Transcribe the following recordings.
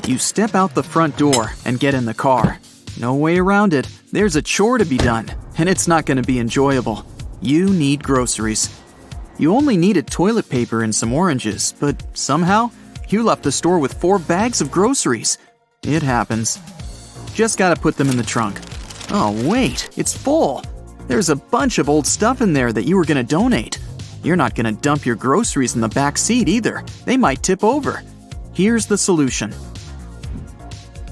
You step out the front door and get in the car. No way around it. There's a chore to be done, and it's not going to be enjoyable. You need groceries. You only needed toilet paper and some oranges, but somehow, you left the store with 4 bags of groceries. It happens. Just gotta put them in the trunk. Oh wait, it's full. There's a bunch of old stuff in there that you were gonna donate. You're not gonna dump your groceries in the back seat either. They might tip over. Here's the solution.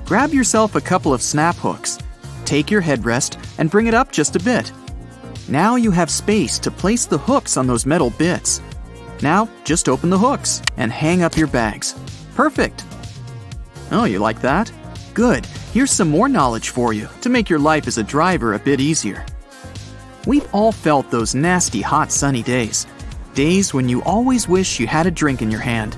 Grab yourself a couple of snap hooks. Take your headrest and bring it up just a bit. Now you have space to place the hooks on those metal bits. Now just open the hooks and hang up your bags. Perfect. Oh, you like that? Good. Here's some more knowledge for you to make your life as a driver a bit easier. We've all felt those nasty hot sunny days. Days when you always wish you had a drink in your hand.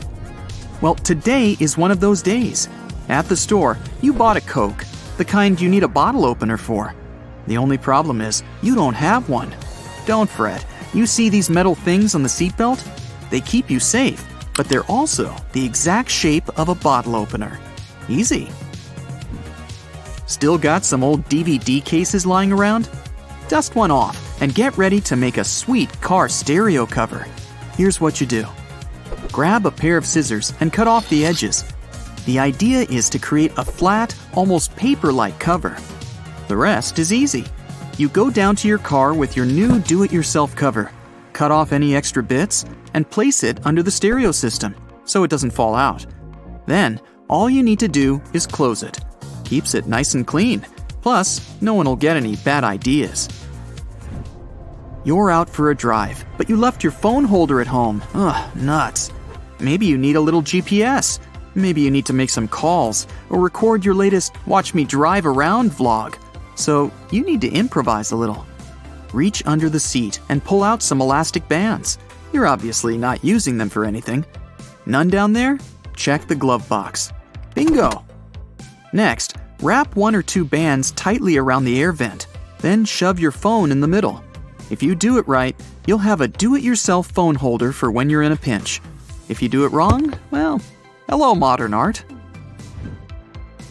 Well, today is one of those days. At the store, you bought a Coke, the kind you need a bottle opener for. The only problem is, you don't have one. Don't fret. You see these metal things on the seatbelt? They keep you safe, but they're also the exact shape of a bottle opener. Easy. Still got some old DVD cases lying around? Dust one off and get ready to make a sweet car stereo cover. Here's what you do. Grab a pair of scissors and cut off the edges. The idea is to create a flat, almost paper-like cover. The rest is easy. You go down to your car with your new do-it-yourself cover, cut off any extra bits, and place it under the stereo system so it doesn't fall out. Then, all you need to do is close it. Keeps it nice and clean. Plus, no one will get any bad ideas. You're out for a drive, but you left your phone holder at home. Ugh, nuts. Maybe you need a little GPS. Maybe you need to make some calls or record your latest Watch Me Drive Around vlog. So you need to improvise a little. Reach under the seat and pull out some elastic bands. You're obviously not using them for anything. None down there? Check the glove box. Bingo! Next, wrap 1 or 2 bands tightly around the air vent. Then shove your phone in the middle. If you do it right, you'll have a do-it-yourself phone holder for when you're in a pinch. If you do it wrong, well, hello modern art.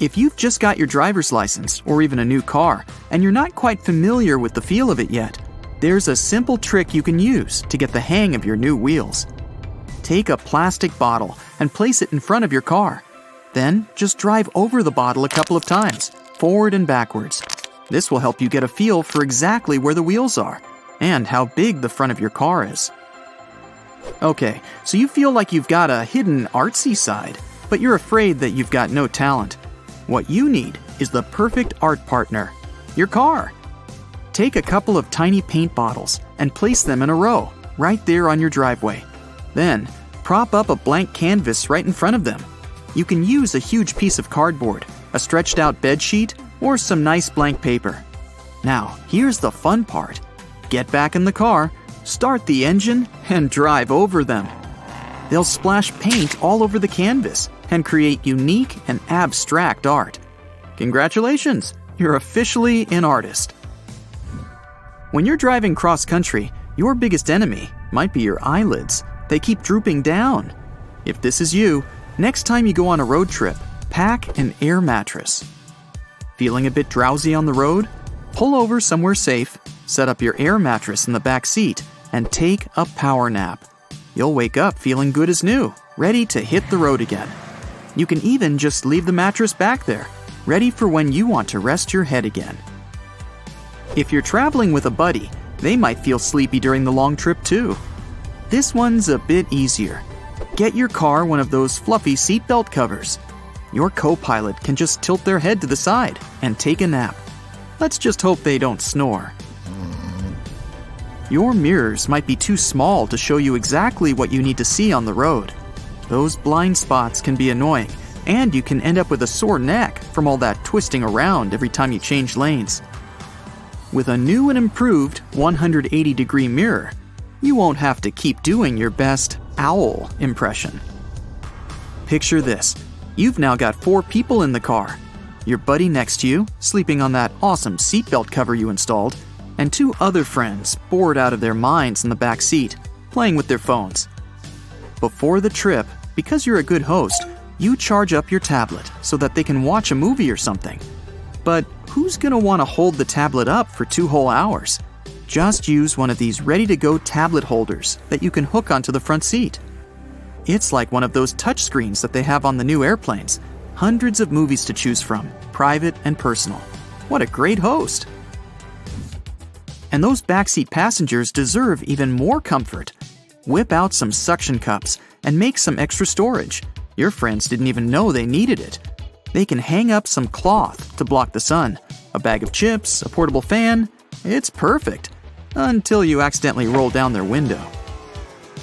If you've just got your driver's license or even a new car and you're not quite familiar with the feel of it yet, there's a simple trick you can use to get the hang of your new wheels. Take a plastic bottle and place it in front of your car. Then just drive over the bottle a couple of times, forward and backwards. This will help you get a feel for exactly where the wheels are and how big the front of your car is. Okay, so you feel like you've got a hidden artsy side, but you're afraid that you've got no talent. What you need is the perfect art partner, your car. Take a couple of tiny paint bottles and place them in a row, right there on your driveway. Then, prop up a blank canvas right in front of them. You can use a huge piece of cardboard, a stretched out bed sheet, or some nice blank paper. Now, here's the fun part. Get back in the car, start the engine, and drive over them. They'll splash paint all over the canvas and create unique and abstract art. Congratulations, you're officially an artist. When you're driving cross-country, your biggest enemy might be your eyelids. They keep drooping down. If this is you, next time you go on a road trip, pack an air mattress. Feeling a bit drowsy on the road? Pull over somewhere safe, set up your air mattress in the back seat, and take a power nap. You'll wake up feeling good as new, ready to hit the road again. You can even just leave the mattress back there, ready for when you want to rest your head again. If you're traveling with a buddy, they might feel sleepy during the long trip too. This one's a bit easier. Get your car one of those fluffy seatbelt covers. Your co-pilot can just tilt their head to the side and take a nap. Let's just hope they don't snore. Your mirrors might be too small to show you exactly what you need to see on the road. Those blind spots can be annoying, and you can end up with a sore neck from all that twisting around every time you change lanes. With a new and improved 180-degree mirror, you won't have to keep doing your best owl impression. Picture this. You've now got 4 people in the car. Your buddy next to you, sleeping on that awesome seatbelt cover you installed, and 2 other friends bored out of their minds in the back seat, playing with their phones. Before the trip, because you're a good host, You charge up your tablet so that they can watch a movie or something. But who's gonna want to hold the tablet up for 2 whole hours? Just use one of these ready-to-go tablet holders that you can hook onto the front seat. It's like one of those touchscreens that they have on the new airplanes. Hundreds of movies to choose from, private and personal. What a great host! And those backseat passengers deserve even more comfort. Whip out some suction cups and make some extra storage. Your friends didn't even know they needed it. They can hang up some cloth to block the sun, a bag of chips, a portable fan. It's perfect. Until you accidentally roll down their window.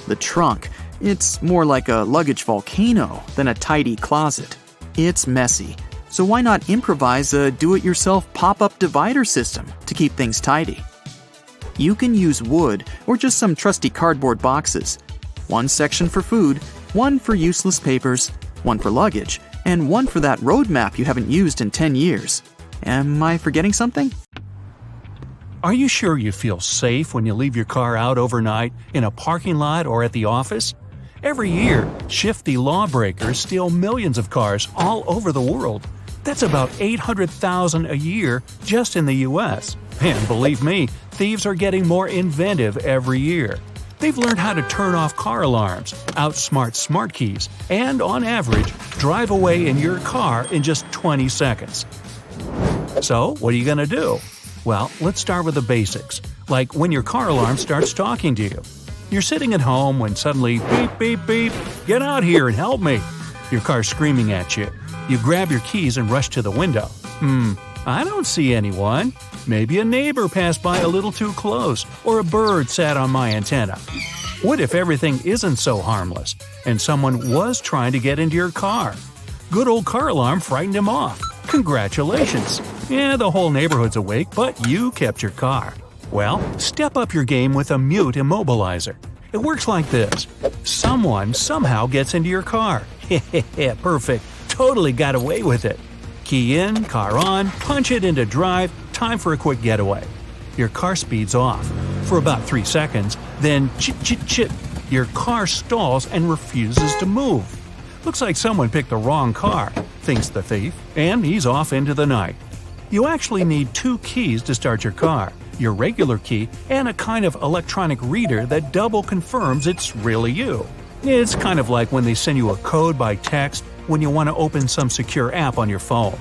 The trunk. It's more like a luggage volcano than a tidy closet. It's messy, so why not improvise a do-it-yourself pop-up divider system to keep things tidy? You can use wood or just some trusty cardboard boxes. One section for food, one for useless papers, one for luggage, and one for that road map you haven't used in 10 years. Am I forgetting something? Are you sure you feel safe when you leave your car out overnight in a parking lot or at the office? Every year, shifty lawbreakers steal millions of cars all over the world. That's about 800,000 a year just in the US. And believe me, thieves are getting more inventive every year. They've learned how to turn off car alarms, outsmart smart keys, and on average, drive away in your car in just 20 seconds. So, what are you gonna do? Well, let's start with the basics, like when your car alarm starts talking to you. You're sitting at home when suddenly, beep, beep, beep, get out here and help me. Your car's screaming at you. You grab your keys and rush to the window. I don't see anyone. Maybe a neighbor passed by a little too close, or a bird sat on my antenna. What if everything isn't so harmless, and someone was trying to get into your car? Good old car alarm frightened him off. Congratulations! Yeah, the whole neighborhood's awake, but you kept your car. Well, step up your game with a mute immobilizer. It works like this. Someone somehow gets into your car. Hehehe, perfect. Totally got away with it. Key in, car on, punch it into drive, time for a quick getaway. Your car speeds off. For about 3 seconds, then chit-chit-chit. Your car stalls and refuses to move. Looks like someone picked the wrong car, thinks the thief, and he's off into the night. You actually need 2 keys to start your car, your regular key and a kind of electronic reader that double confirms it's really you. It's kind of like when they send you a code by text when you want to open some secure app on your phone.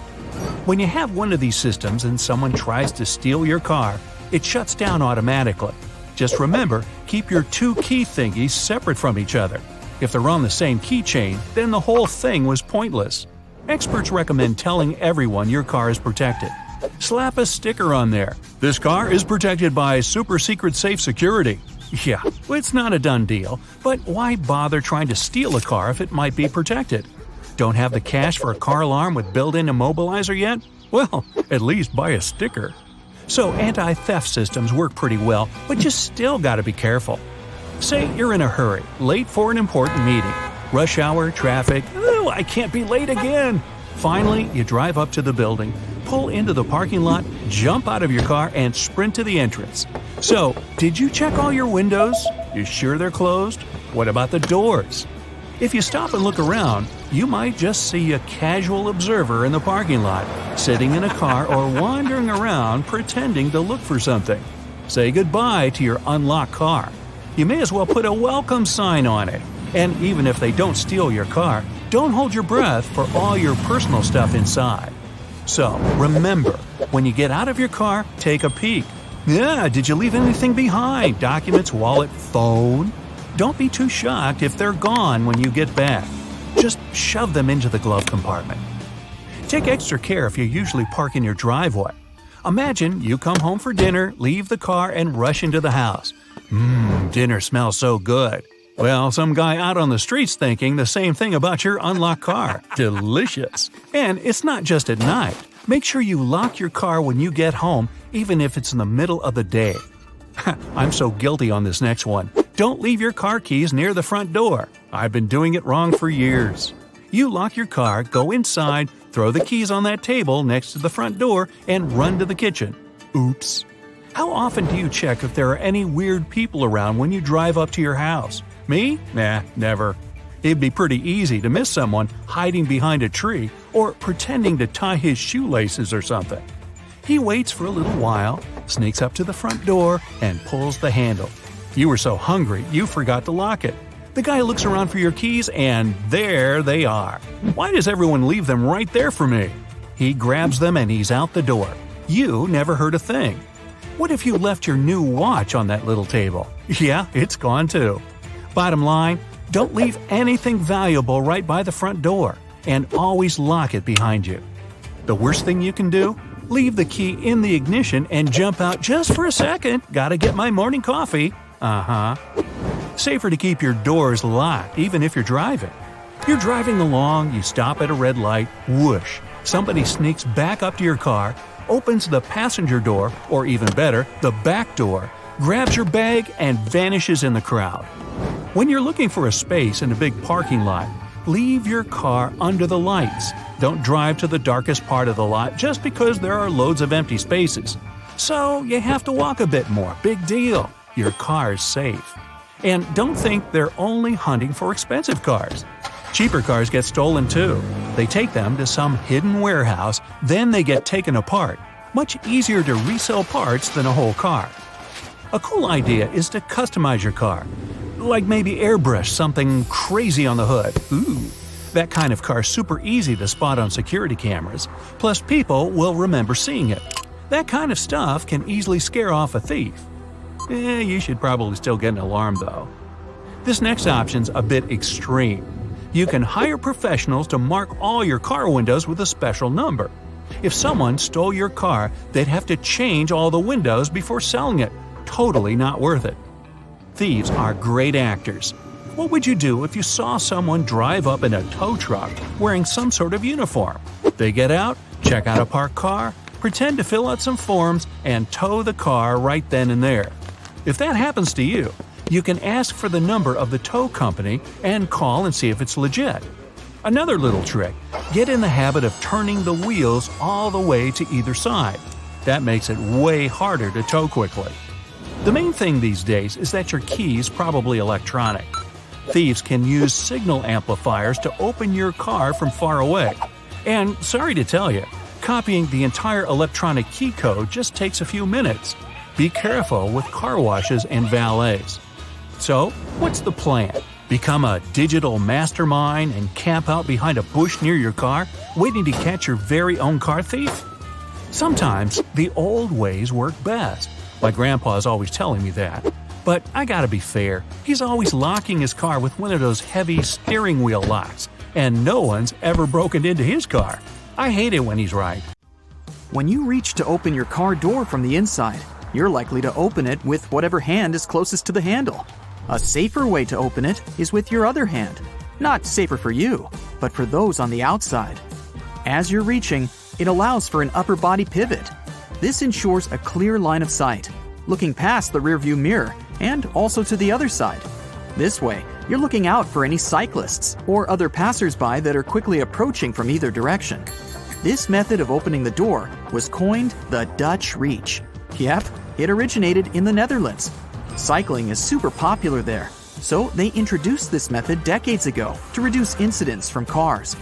When you have one of these systems and someone tries to steal your car, it shuts down automatically. Just remember, keep your 2 key thingies separate from each other. If they're on the same keychain, then the whole thing was pointless. Experts recommend telling everyone your car is protected. Slap a sticker on there. This car is protected by super secret safe security. Yeah, it's not a done deal, but why bother trying to steal a car if it might be protected? Don't have the cash for a car alarm with built-in immobilizer yet? Well, at least buy a sticker. So anti-theft systems work pretty well, but you still gotta be careful. Say you're in a hurry, late for an important meeting. Rush hour, traffic, oh, I can't be late again. Finally, you drive up to the building, pull into the parking lot, jump out of your car, and sprint to the entrance. So, did you check all your windows? You sure they're closed? What about the doors? If you stop and look around, you might just see a casual observer in the parking lot, sitting in a car or wandering around pretending to look for something. Say goodbye to your unlocked car. You may as well put a welcome sign on it. And even if they don't steal your car, don't hold your breath for all your personal stuff inside. So, remember, when you get out of your car, take a peek. Yeah, did you leave anything behind? Documents, wallet, phone? Don't be too shocked if they're gone when you get back. Just shove them into the glove compartment. Take extra care if you usually park in your driveway. Imagine you come home for dinner, leave the car, and rush into the house. Dinner smells so good. Well, some guy out on the street's thinking the same thing about your unlocked car. Delicious. And it's not just at night. Make sure you lock your car when you get home, even if it's in the middle of the day. I'm so guilty on this next one. Don't leave your car keys near the front door. I've been doing it wrong for years. You lock your car, go inside, throw the keys on that table next to the front door, and run to the kitchen. Oops. How often do you check if there are any weird people around when you drive up to your house? Me? Nah, never. It'd be pretty easy to miss someone hiding behind a tree or pretending to tie his shoelaces or something. He waits for a little while, sneaks up to the front door, and pulls the handle. You were so hungry you forgot to lock it. The guy looks around for your keys and there they are. Why does everyone leave them right there for me? He grabs them and he's out the door. You never heard a thing. What if you left your new watch on that little table? Yeah, it's gone too. Bottom line, don't leave anything valuable right by the front door, and always lock it behind you. The worst thing you can do? Leave the key in the ignition and jump out just for a second. Gotta get my morning coffee. Safer to keep your doors locked even if you're driving. You're driving along, you stop at a red light, whoosh. Somebody sneaks back up to your car, opens the passenger door, or even better, the back door, grabs your bag, and vanishes in the crowd. When you're looking for a space in a big parking lot, leave your car under the lights. Don't drive to the darkest part of the lot just because there are loads of empty spaces. So you have to walk a bit more. Big deal. Your car's safe. And don't think they're only hunting for expensive cars. Cheaper cars get stolen too. They take them to some hidden warehouse, then they get taken apart. Much easier to resell parts than a whole car. A cool idea is to customize your car. Like maybe airbrush something crazy on the hood. Ooh, that kind of car's super easy to spot on security cameras. Plus people will remember seeing it. That kind of stuff can easily scare off a thief. You should probably still get an alarm though. This next option's a bit extreme. You can hire professionals to mark all your car windows with a special number. If someone stole your car, they'd have to change all the windows before selling it. Totally not worth it. Thieves are great actors. What would you do if you saw someone drive up in a tow truck wearing some sort of uniform? They get out, check out a parked car, pretend to fill out some forms, and tow the car right then and there. If that happens to you, you can ask for the number of the tow company and call and see if it's legit. Another little trick, get in the habit of turning the wheels all the way to either side. That makes it way harder to tow quickly. The main thing these days is that your key is probably electronic. Thieves can use signal amplifiers to open your car from far away. And sorry to tell you, copying the entire electronic key code just takes a few minutes. Be careful with car washes and valets. So, what's the plan? Become a digital mastermind and camp out behind a bush near your car, waiting to catch your very own car thief? Sometimes the old ways work best. My grandpa's always telling me that. But I gotta be fair, he's always locking his car with one of those heavy steering wheel locks, and no one's ever broken into his car. I hate it when he's right. When you reach to open your car door from the inside, you're likely to open it with whatever hand is closest to the handle. A safer way to open it is with your other hand. Not safer for you, but for those on the outside. As you're reaching, it allows for an upper body pivot. This ensures a clear line of sight, looking past the rearview mirror and also to the other side. This way, you're looking out for any cyclists or other passersby that are quickly approaching from either direction. This method of opening the door was coined the Dutch reach. Yep, it originated in the Netherlands. Cycling is super popular there, so they introduced this method decades ago to reduce incidents from cars.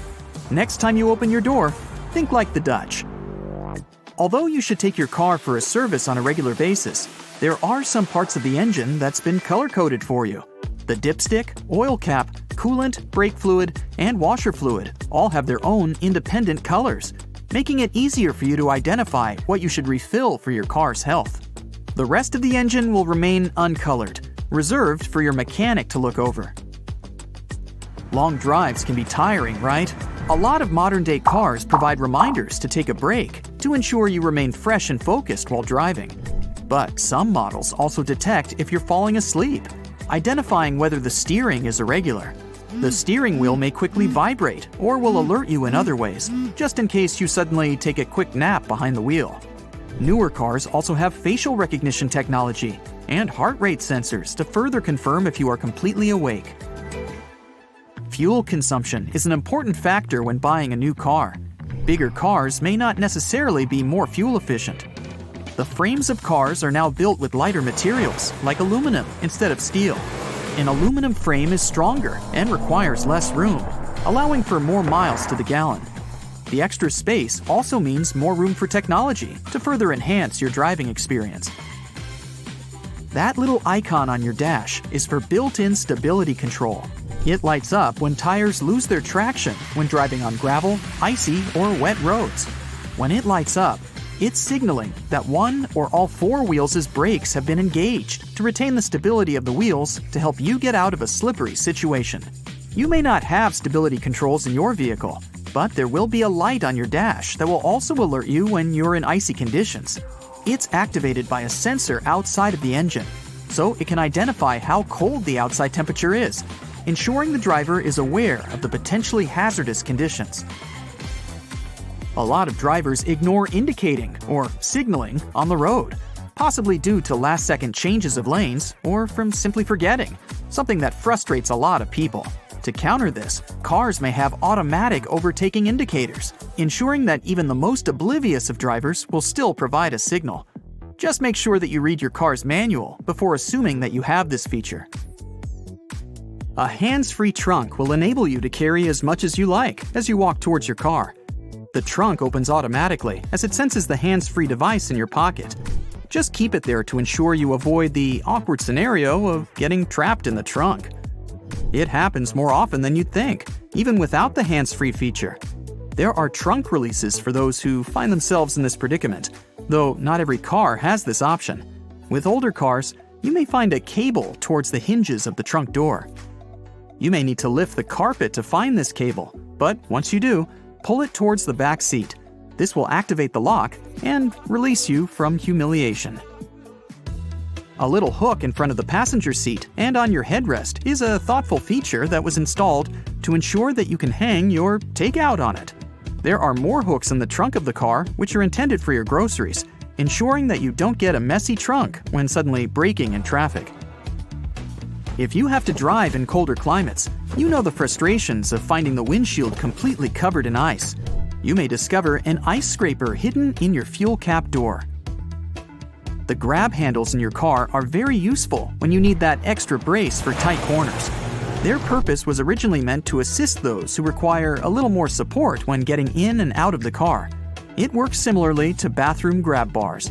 Next time you open your door, think like the Dutch. Although you should take your car for a service on a regular basis, there are some parts of the engine that's been color-coded for you. The dipstick, oil cap, coolant, brake fluid, and washer fluid all have their own independent colors, making it easier for you to identify what you should refill for your car's health. The rest of the engine will remain uncolored, reserved for your mechanic to look over. Long drives can be tiring, right? A lot of modern-day cars provide reminders to take a break to ensure you remain fresh and focused while driving. But some models also detect if you're falling asleep, identifying whether the steering is irregular. The steering wheel may quickly vibrate or will alert you in other ways, just in case you suddenly take a quick nap behind the wheel. Newer cars also have facial recognition technology and heart rate sensors to further confirm if you are completely awake. Fuel consumption is an important factor when buying a new car. Bigger cars may not necessarily be more fuel efficient. The frames of cars are now built with lighter materials, like aluminum instead of steel. An aluminum frame is stronger and requires less room, allowing for more miles to the gallon. The extra space also means more room for technology to further enhance your driving experience. That little icon on your dash is for built-in stability control. It lights up when tires lose their traction when driving on gravel, icy, or wet roads. When it lights up, it's signaling that one or all four wheels' brakes have been engaged to retain the stability of the wheels to help you get out of a slippery situation. You may not have stability controls in your vehicle, but there will be a light on your dash that will also alert you when you're in icy conditions. It's activated by a sensor outside of the engine, so it can identify how cold the outside temperature is, ensuring the driver is aware of the potentially hazardous conditions. A lot of drivers ignore indicating or signaling on the road, possibly due to last-second changes of lanes or from simply forgetting, something that frustrates a lot of people. To counter this, cars may have automatic overtaking indicators, ensuring that even the most oblivious of drivers will still provide a signal. Just make sure that you read your car's manual before assuming that you have this feature. A hands-free trunk will enable you to carry as much as you like as you walk towards your car. The trunk opens automatically as it senses the hands-free device in your pocket. Just keep it there to ensure you avoid the awkward scenario of getting trapped in the trunk. It happens more often than you'd think, even without the hands-free feature. There are trunk releases for those who find themselves in this predicament, though not every car has this option. With older cars, you may find a cable towards the hinges of the trunk door. You may need to lift the carpet to find this cable, but once you do, pull it towards the back seat. This will activate the lock and release you from humiliation. A little hook in front of the passenger seat and on your headrest is a thoughtful feature that was installed to ensure that you can hang your takeout on it. There are more hooks in the trunk of the car which are intended for your groceries, ensuring that you don't get a messy trunk when suddenly braking in traffic. If you have to drive in colder climates, you know the frustrations of finding the windshield completely covered in ice. You may discover an ice scraper hidden in your fuel cap door. The grab handles in your car are very useful when you need that extra brace for tight corners. Their purpose was originally meant to assist those who require a little more support when getting in and out of the car. It works similarly to bathroom grab bars.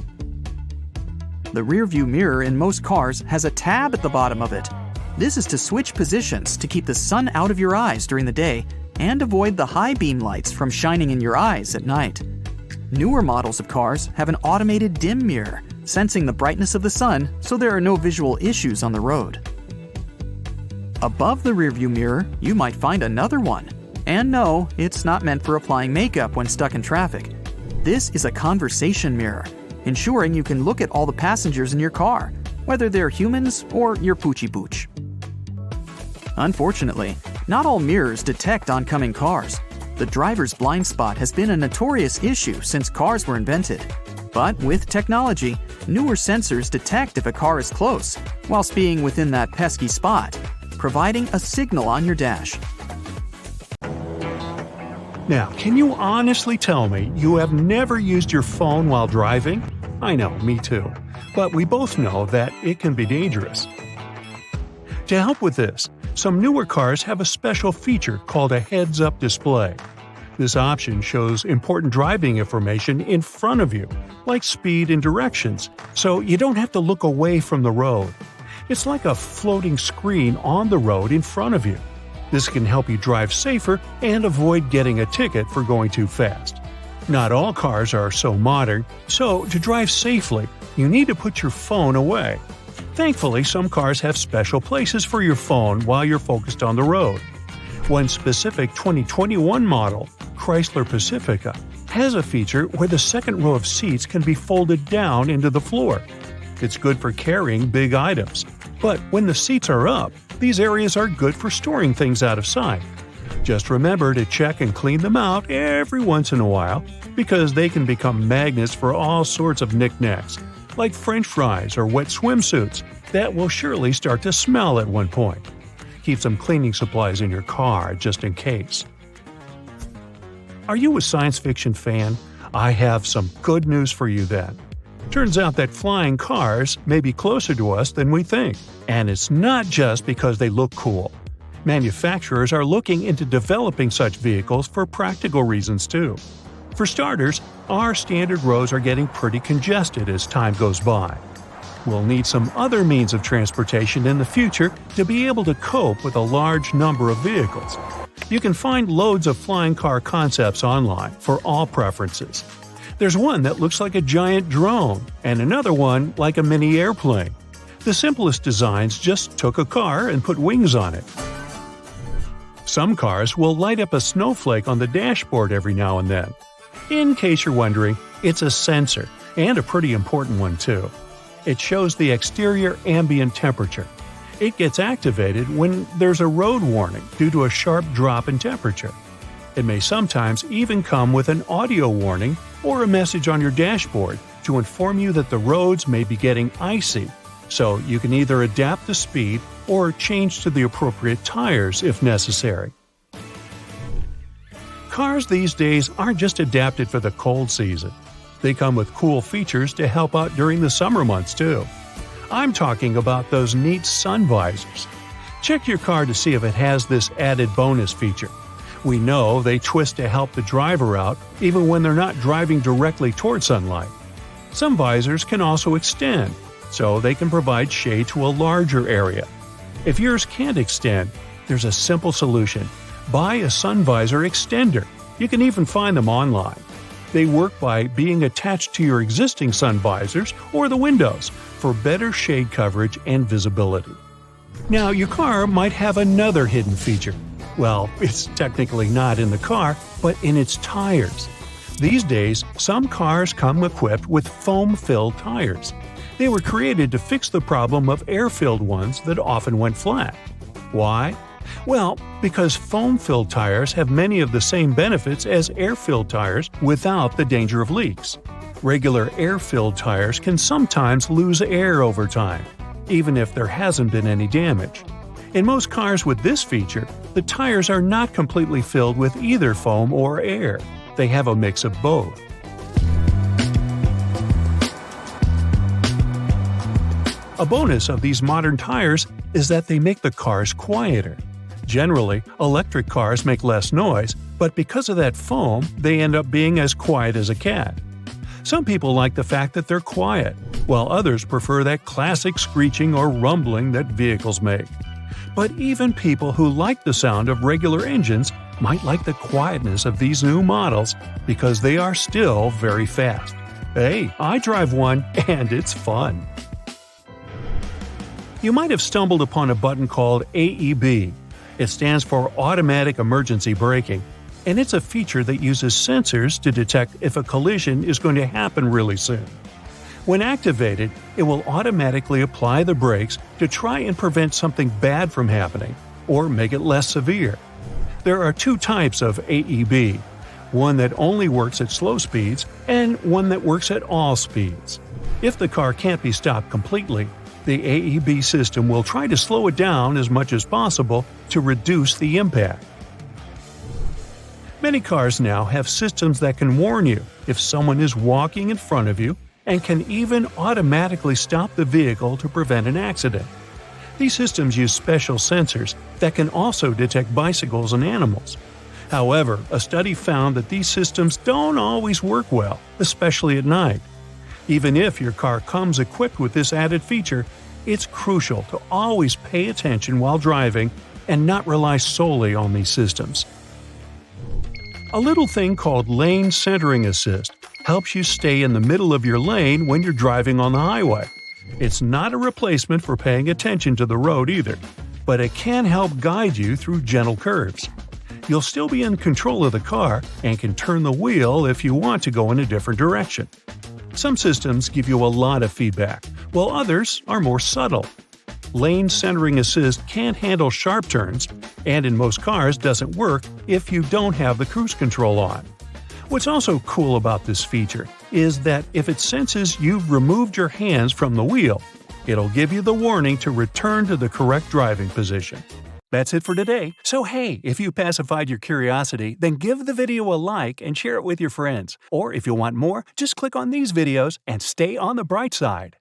The rearview mirror in most cars has a tab at the bottom of it. This is to switch positions to keep the sun out of your eyes during the day and avoid the high beam lights from shining in your eyes at night. Newer models of cars have an automated dim mirror, sensing the brightness of the sun so there are no visual issues on the road. Above the rearview mirror, you might find another one. And no, it's not meant for applying makeup when stuck in traffic. This is a conversation mirror, ensuring you can look at all the passengers in your car, whether they're humans or your poochie pooch. Unfortunately, not all mirrors detect oncoming cars. The driver's blind spot has been a notorious issue since cars were invented. But with technology, newer sensors detect if a car is close, whilst being within that pesky spot, providing a signal on your dash. Now, can you honestly tell me you have never used your phone while driving? I know, me too. But we both know that it can be dangerous. To help with this, some newer cars have a special feature called a heads-up display. This option shows important driving information in front of you, like speed and directions, so you don't have to look away from the road. It's like a floating screen on the road in front of you. This can help you drive safer and avoid getting a ticket for going too fast. Not all cars are so modern, so to drive safely, you need to put your phone away. Thankfully, some cars have special places for your phone while you're focused on the road. One specific 2021 model, Chrysler Pacifica, has a feature where the second row of seats can be folded down into the floor. It's good for carrying big items. But when the seats are up, these areas are good for storing things out of sight. Just remember to check and clean them out every once in a while, because they can become magnets for all sorts of knickknacks, like French fries or wet swimsuits that will surely start to smell at one point. Keep some cleaning supplies in your car just in case. Are you a science fiction fan? I have some good news for you then. Turns out that flying cars may be closer to us than we think, and it's not just because they look cool. Manufacturers are looking into developing such vehicles for practical reasons too. For starters, our standard roads are getting pretty congested as time goes by. We'll need some other means of transportation in the future to be able to cope with a large number of vehicles. You can find loads of flying car concepts online for all preferences. There's one that looks like a giant drone, and another one like a mini airplane. The simplest designs just took a car and put wings on it. Some cars will light up a snowflake on the dashboard every now and then. In case you're wondering, it's a sensor, and a pretty important one too. It shows the exterior ambient temperature. It gets activated when there's a road warning due to a sharp drop in temperature. It may sometimes even come with an audio warning or a message on your dashboard to inform you that the roads may be getting icy, so you can either adapt the speed or change to the appropriate tires if necessary. Cars these days aren't just adapted for the cold season. They come with cool features to help out during the summer months too. I'm talking about those neat sun visors. Check your car to see if it has this added bonus feature. We know they twist to help the driver out even when they're not driving directly toward sunlight. Some visors can also extend, so they can provide shade to a larger area. If yours can't extend, there's a simple solution. Buy a sun visor extender. You can even find them online. They work by being attached to your existing sun visors or the windows for better shade coverage and visibility. Now, your car might have another hidden feature. Well, it's technically not in the car, but in its tires. These days, some cars come equipped with foam-filled tires. They were created to fix the problem of air-filled ones that often went flat. Why? Well, because foam-filled tires have many of the same benefits as air-filled tires without the danger of leaks. Regular air-filled tires can sometimes lose air over time, even if there hasn't been any damage. In most cars with this feature, the tires are not completely filled with either foam or air. They have a mix of both. A bonus of these modern tires is that they make the cars quieter. Generally, electric cars make less noise, but because of that foam, they end up being as quiet as a cat. Some people like the fact that they're quiet, while others prefer that classic screeching or rumbling that vehicles make. But even people who like the sound of regular engines might like the quietness of these new models because they are still very fast. Hey, I drive one and it's fun. You might have stumbled upon a button called AEB. It stands for Automatic Emergency Braking, and it's a feature that uses sensors to detect if a collision is going to happen really soon. When activated, it will automatically apply the brakes to try and prevent something bad from happening, or make it less severe. There are two types of AEB, one that only works at slow speeds and one that works at all speeds. If the car can't be stopped completely, the AEB system will try to slow it down as much as possible to reduce the impact. Many cars now have systems that can warn you if someone is walking in front of you and can even automatically stop the vehicle to prevent an accident. These systems use special sensors that can also detect bicycles and animals. However, a study found that these systems don't always work well, especially at night. Even if your car comes equipped with this added feature, it's crucial to always pay attention while driving and not rely solely on these systems. A little thing called lane centering assist helps you stay in the middle of your lane when you're driving on the highway. It's not a replacement for paying attention to the road either, but it can help guide you through gentle curves. You'll still be in control of the car and can turn the wheel if you want to go in a different direction. Some systems give you a lot of feedback, while others are more subtle. Lane centering assist can't handle sharp turns, and in most cars doesn't work if you don't have the cruise control on. What's also cool about this feature is that if it senses you've removed your hands from the wheel, it'll give you the warning to return to the correct driving position. That's it for today. So hey, if you pacified your curiosity, then give the video a like and share it with your friends. Or if you want more, just click on these videos and stay on the bright side.